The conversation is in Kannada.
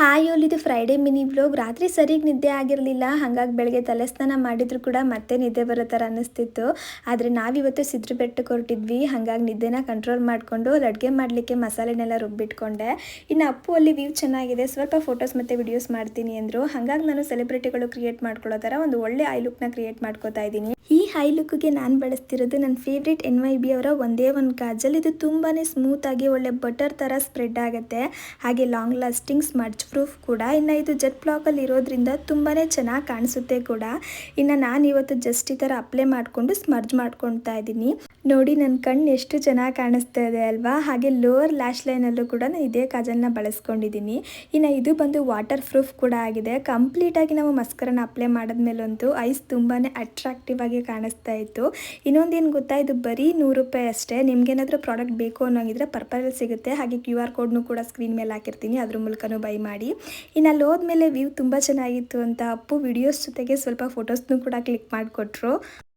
ಹಾಯ್ ಓಲ್, ಇದು ಫ್ರೈಡೇ ಮಿನಿ ವ್ಲಾಗ್. ರಾತ್ರಿ ಸರಿಗೆ ನಿದ್ದೆ ಆಗಿರಲಿಲ್ಲ, ಹಾಗಾಗಿ ಬೆಳಗ್ಗೆ ತಲೆ ಸ್ನಾನ ಮಾಡಿದ್ರು ಕೂಡ ಮತ್ತೆ ನಿದ್ದೆ ಬರೋ ಥರ ಅನ್ನಿಸ್ತಿತ್ತು. ಆದರೆ ನಾವಿವತ್ತು ಸಿದ್ರ ಬೆಟ್ಟಕ್ಕೆ ಹೊರಟಿದ್ವಿ, ಹಾಗಾಗಿ ನಿದ್ದೆನ ಕಂಟ್ರೋಲ್ ಮಾಡಿಕೊಂಡು ಅಡುಗೆ ಮಾಡಲಿಕ್ಕೆ ಮಸಾಲೆನೆಲ್ಲ ರುಬ್ಬಿಟ್ಕೊಂಡೆ. ಇನ್ನು ಅಪ್ಪು ಅಲ್ಲಿ ವ್ಯೂ ಚೆನ್ನಾಗಿದೆ, ಸ್ವಲ್ಪ ಫೋಟೋಸ್ ಮತ್ತು ವಿಡಿಯೋಸ್ ಮಾಡ್ತೀನಿ ಅಂದರು. ಹಾಗಾಗಿ ನಾನು ಸೆಲೆಬ್ರಿಟಿಗಳು ಕ್ರಿಯೇಟ್ ಮಾಡ್ಕೊಳ್ಳೋ ಥರ ಒಂದು ಒಳ್ಳೆ ಐ ಲುಕ್ನ ಕ್ರಿಯೇಟ್ ಮಾಡ್ಕೋತಾ ಇದ್ದೀನಿ. ಈ ಹೈ ಲುಕ್ಗೆ ನಾನು ಬಳಸ್ತಿರೋದು ನನ್ನ ಫೇವ್ರೇಟ್ NYB ಅವರ ಒಂದೇ ಒಂದು ಕಾಜಲ್. ಇದು ತುಂಬಾ ಸ್ಮೂತಾಗಿ ಒಳ್ಳೆ ಬಟರ್ ಥರ ಸ್ಪ್ರೆಡ್ ಆಗುತ್ತೆ, ಹಾಗೆ ಲಾಂಗ್ ಲಾಸ್ಟಿಂಗ್ ಸ್ಮಡ್ಜ್ ಪ್ರೂಫ್ ಕೂಡ. ಇನ್ನು ಇದು ಜೆಟ್ ಬ್ಲಾಕಲ್ಲಿ ಇರೋದ್ರಿಂದ ತುಂಬಾ ಚೆನ್ನಾಗಿ ಕಾಣಿಸುತ್ತೆ ಕೂಡ. ಇನ್ನು ನಾನು ಇವತ್ತು ಜಸ್ಟ್ ಈ ಥರ ಅಪ್ಲೈ ಮಾಡಿಕೊಂಡು ಸ್ಮರ್ಜ್ ಮಾಡ್ಕೊತಾ ಇದ್ದೀನಿ. ನೋಡಿ ನನ್ನ ಕಣ್ಣು ಎಷ್ಟು ಚೆನ್ನಾಗಿ ಕಾಣಿಸ್ತಾ ಇದೆ ಅಲ್ವಾ. ಹಾಗೆ ಲೋವರ್ ಲ್ಯಾಶ್ ಲೈನಲ್ಲೂ ಕೂಡ ನಾನು ಇದೇ ಕಾಜಲ್ನ ಬಳಸ್ಕೊಂಡಿದ್ದೀನಿ. ಇನ್ನು ಇದು ಬಂದು ವಾಟರ್ ಪ್ರೂಫ್ ಕೂಡ ಆಗಿದೆ. ಕಂಪ್ಲೀಟಾಗಿ ನಾವು ಮಸ್ಕರನ್ನ ಅಪ್ಲೈ ಮಾಡಿದ್ಮೇಲಂತೂ ಐಸ್ ತುಂಬಾ ಅಟ್ರಾಕ್ಟಿವ್ ಆಗಿ ಕಾಣಿಸ್ತಾ ಇತ್ತು. ಇನ್ನೊಂದೇನು ಗೊತ್ತಾ, ಇದು ಬರೀ 100 ರೂಪಾಯಿ ಅಷ್ಟೇ. ನಿಮ್ಗೇನಾದರೂ ಪ್ರಾಡಕ್ಟ್ ಬೇಕು ಅನ್ನೋಂಗಿದ್ರೆ ಪರ್ಪಲಲ್ಲಿ ಸಿಗುತ್ತೆ. ಹಾಗೆ QR ಕೋಡ್ನು ಕೂಡ ಸ್ಕ್ರೀನ್ ಮೇಲೆ ಹಾಕಿರ್ತೀನಿ, ಅದ್ರ ಮೂಲಕನೂ ಬೈ ಮಾಡಿ. ಇನ್ನು ಅಲ್ಲಿ ಹೋದ್ಮೇಲೆ ವ್ಯೂ ತುಂಬ ಚೆನ್ನಾಗಿತ್ತು ಅಂತ ಅಪ್ಪು ವಿಡಿಯೋಸ್ ಜೊತೆಗೆ ಸ್ವಲ್ಪ ಫೋಟೋಸ್ನು ಕೂಡ ಕ್ಲಿಕ್ ಮಾಡಿಕೊಟ್ರು.